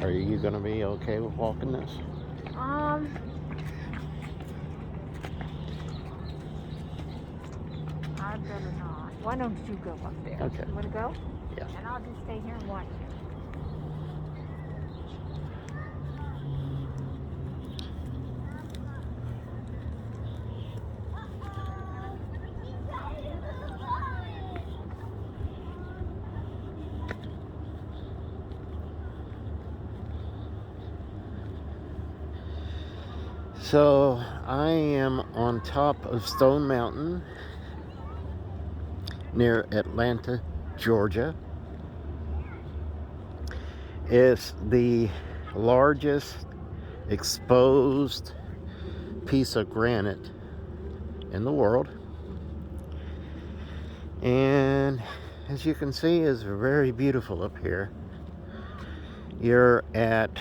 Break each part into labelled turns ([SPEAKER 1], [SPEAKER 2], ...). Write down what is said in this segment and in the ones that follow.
[SPEAKER 1] Are you going to be okay with walking this?
[SPEAKER 2] Um, I better not. Why don't you go up there?
[SPEAKER 1] Okay.
[SPEAKER 2] You want to go?
[SPEAKER 1] Yeah.
[SPEAKER 2] And I'll just stay here and watch you.
[SPEAKER 1] So I am on top of Stone Mountain near Atlanta, Georgia. It's the largest exposed piece of granite in the world. And as you can see, it's very beautiful up here. You're at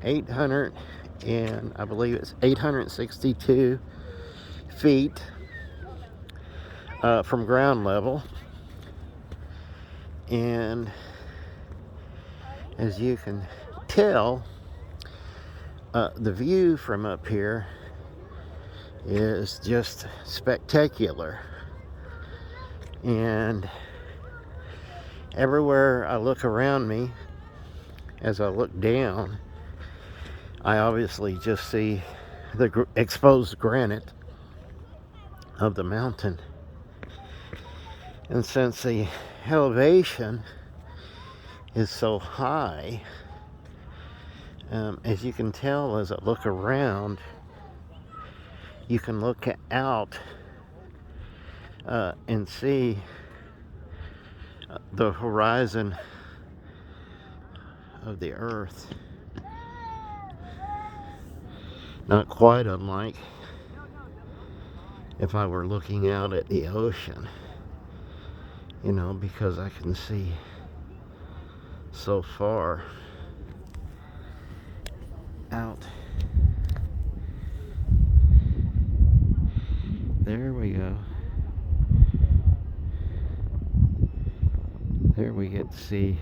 [SPEAKER 1] 800 and I believe it's 862 feet from ground level. And as you can tell, the view from up here is just spectacular. And everywhere I look around me, as I look down, I obviously just see the exposed granite of the mountain. And since the elevation is so high, as you can tell as I look around, you can look out and see the horizon of the earth. Not quite unlike if I were looking out at the ocean, because I can see so far out. There we go. There we get to see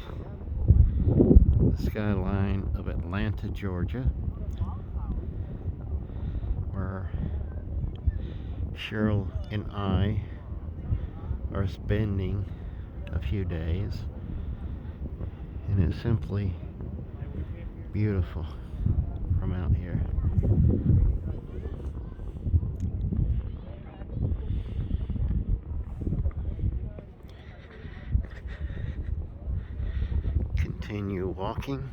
[SPEAKER 1] the skyline of Atlanta, Georgia, where Cheryl and I are spending a few days, and it's simply beautiful from out here. Continue walking.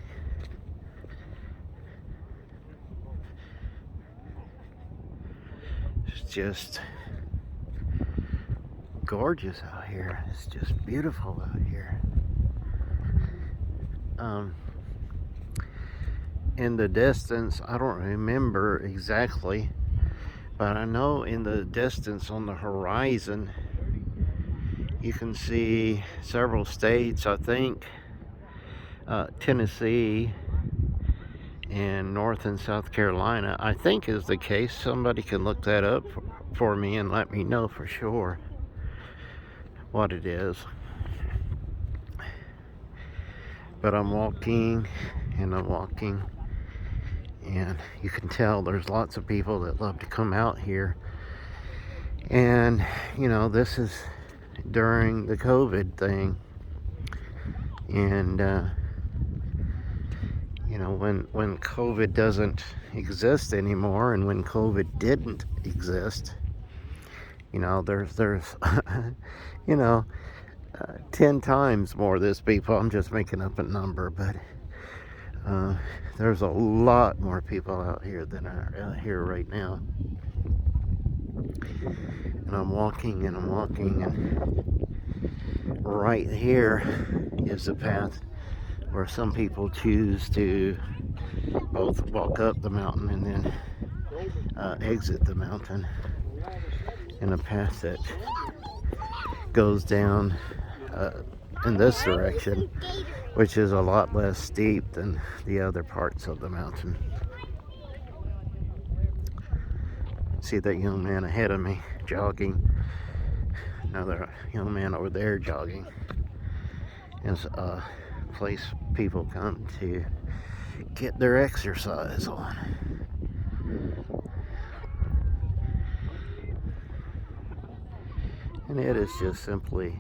[SPEAKER 1] It's just gorgeous out here. It's just beautiful out here. In the distance, I don't remember exactly, but I know in the distance on the horizon, you can see several states, I think Tennessee and North and South Carolina, I think is the case. Somebody can look that up for me and let me know for sure what it is. But I'm walking and I'm walking, and you can tell there's lots of people that love to come out here. And this is during the COVID thing, and when COVID doesn't exist anymore, and when COVID didn't exist, there's 10 times more of this people. I'm just making up a number, but there's a lot more people out here than are out here right now. And I'm walking and I'm walking, and right here is the path where some people choose to both walk up the mountain and then exit the mountain in a path that goes down in this direction, which is a lot less steep than the other parts of the mountain. See that young man ahead of me jogging. Another young man over there jogging. It's a place people come to get their exercise on. And it is just simply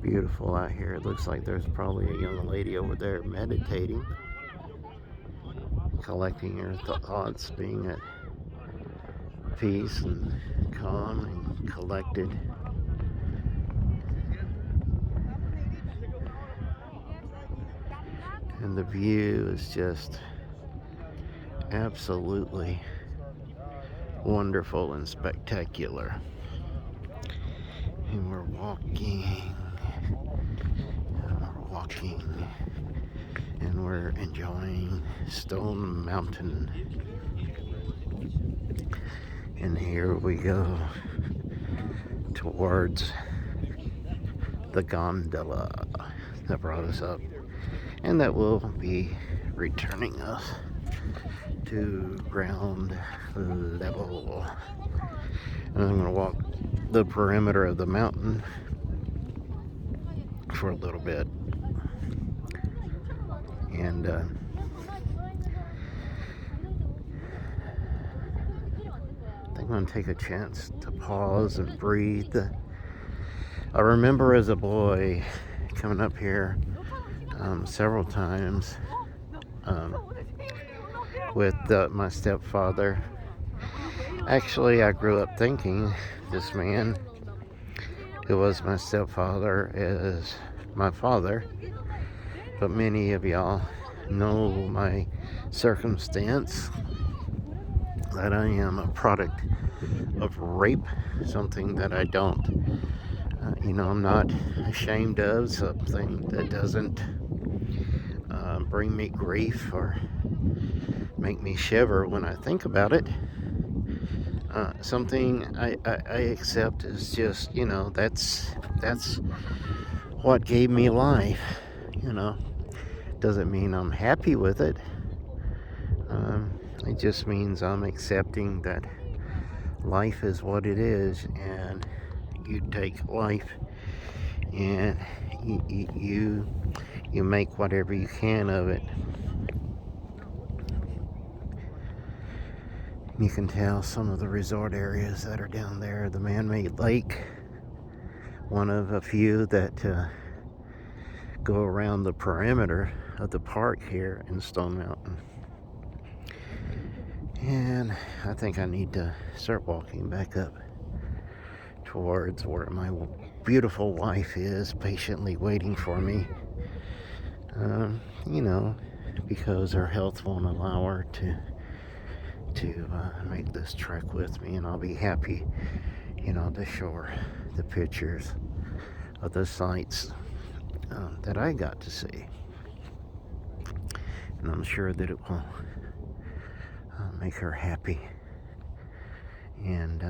[SPEAKER 1] beautiful out here. It looks like there's probably a young lady over there meditating, collecting her thoughts, being at peace and calm and collected. And the view is just absolutely wonderful and spectacular. And we're walking, and we're enjoying Stone Mountain. And here we go towards the gondola that brought us up, and that will be returning us to ground level. And I'm going to walk the perimeter of the mountain for a little bit. And I think I'm going to take a chance to pause and breathe. I remember as a boy coming up here several times with my stepfather. Actually, I grew up thinking this man who was my stepfather is my father, but many of y'all know my circumstance, that I am a product of rape, something that I don't, I'm not ashamed of, something that doesn't bring me grief or make me shiver when I think about it. Something I accept is just, that's what gave me life, Doesn't mean I'm happy with it. It just means I'm accepting that life is what it is, and you take life and you make whatever you can of it. You can tell some of the resort areas that are down there, the man-made lake, one of a few that go around the perimeter of the park here in Stone Mountain. And I think I need to start walking back up towards where my beautiful wife is, patiently waiting for me. Because her health won't allow her to make this trek with me, and I'll be happy, to show her the pictures of the sights that I got to see. And I'm sure that it will make her happy. And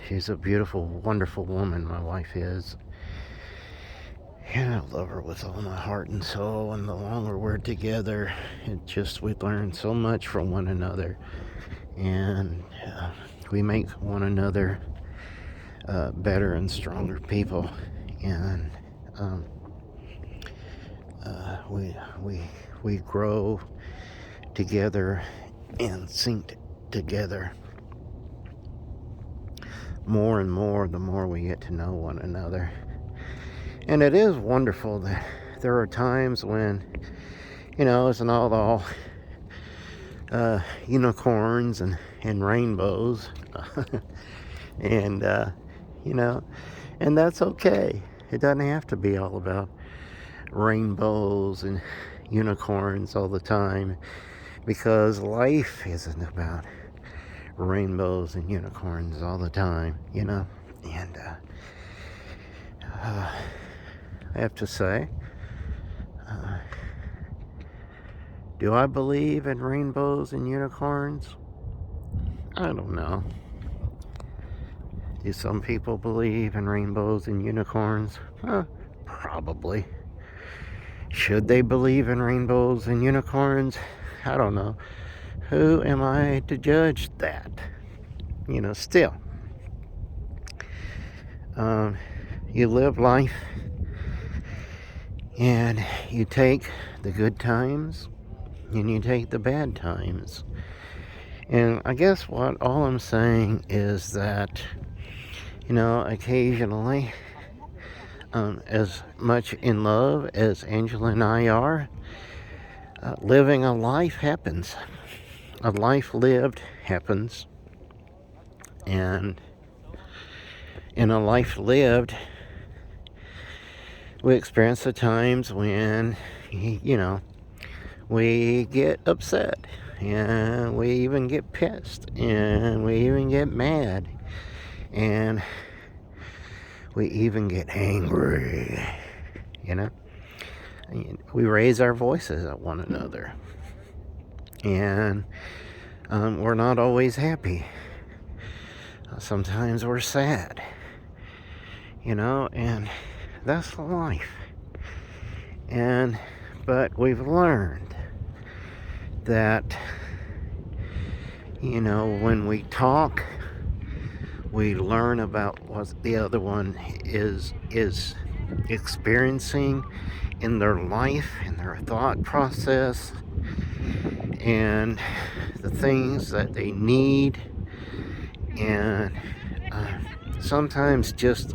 [SPEAKER 1] she's a beautiful, wonderful woman, my wife is. And I love her with all my heart and soul. And the longer we're together, we learn so much from one another. And we make one another better and stronger people. And we grow together and sink together more and more the more we get to know one another. And it is wonderful that there are times when, it's not all unicorns and rainbows. And, and that's okay. It doesn't have to be all about rainbows and unicorns all the time, because life isn't about rainbows and unicorns all the time, And I have to say, do I believe in rainbows and unicorns? I don't know. Do some people believe in rainbows and unicorns? Probably. Should they believe in rainbows and unicorns? I don't know. Who am I to judge that? Still. You live life and you take the good times and you take the bad times. And I guess what all I'm saying is that, occasionally, as much in love as Angela and I are, living a life happens. A life lived happens. And in a life lived, we experience the times when, we get upset. And we even get pissed. And we even get mad. And we even get angry. We raise our voices at one another. And we're not always happy. Sometimes we're sad. And that's life. But we've learned that, when we talk, we learn about what the other one is experiencing in their life, in their thought process, and the things that they need. And sometimes just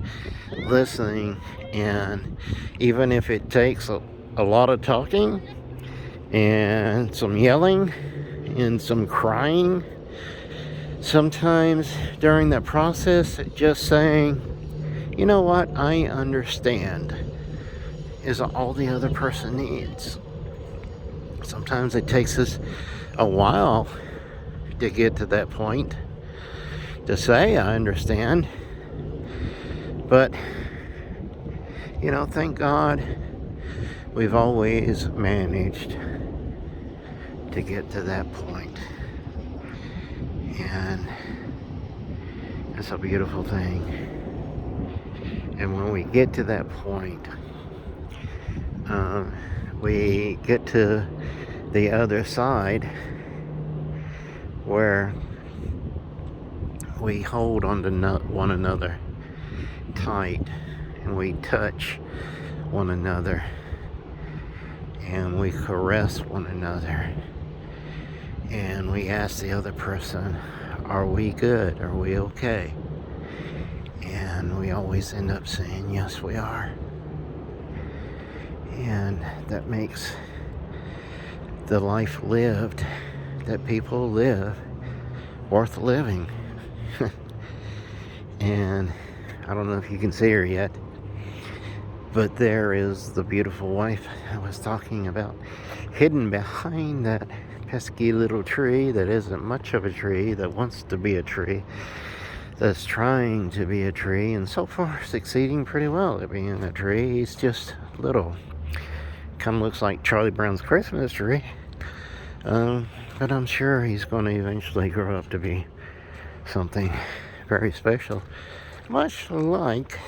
[SPEAKER 1] listening, and even if it takes a lot of talking and some yelling and some crying, sometimes during that process, just saying, you know what, I understand, is all the other person needs. Sometimes it takes us a while to get to that point, to say I understand. But, thank God we've always managed to get to that point. And it's a beautiful thing. And when we get to that point, we get to the other side where we hold on to one another tight, and we touch one another, and we caress one another, and we ask the other person, are we good? Are we okay? And we always end up saying, yes, we are. And that makes the life lived that people live worth living. And I don't know if you can see her yet, but there is the beautiful wife I was talking about, hidden behind that pesky little tree that isn't much of a tree, that wants to be a tree, that's trying to be a tree, and so far succeeding pretty well at being a tree. He's just little. Kind of looks like Charlie Brown's Christmas tree. But I'm sure he's going to eventually grow up to be something very special. Much like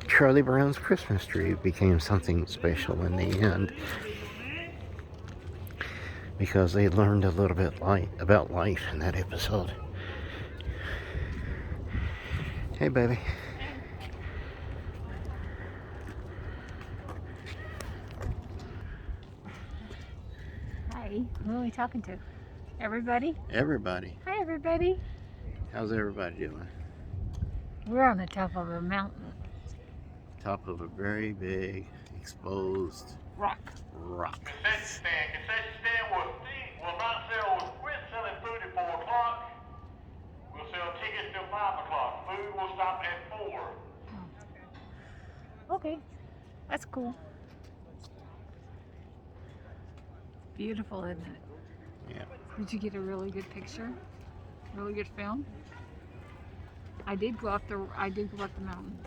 [SPEAKER 1] Charlie Brown's Christmas tree became something special in the end. Because they learned a little bit about life in that episode. Hey, baby.
[SPEAKER 2] Hi. Who are we talking to? Everybody?
[SPEAKER 1] Everybody.
[SPEAKER 2] Hi, everybody.
[SPEAKER 1] How's everybody doing?
[SPEAKER 2] We're on the top of a mountain.
[SPEAKER 1] Top of a very big, exposed
[SPEAKER 2] Rock.
[SPEAKER 3] Concession stand will not sell, quit selling food at 4 o'clock. We'll sell tickets till 5 o'clock. Food will stop at 4.
[SPEAKER 2] Okay. That's cool. Beautiful, isn't it?
[SPEAKER 1] Yeah.
[SPEAKER 2] Did you get a really good picture? Really good film? I did go up the mountain.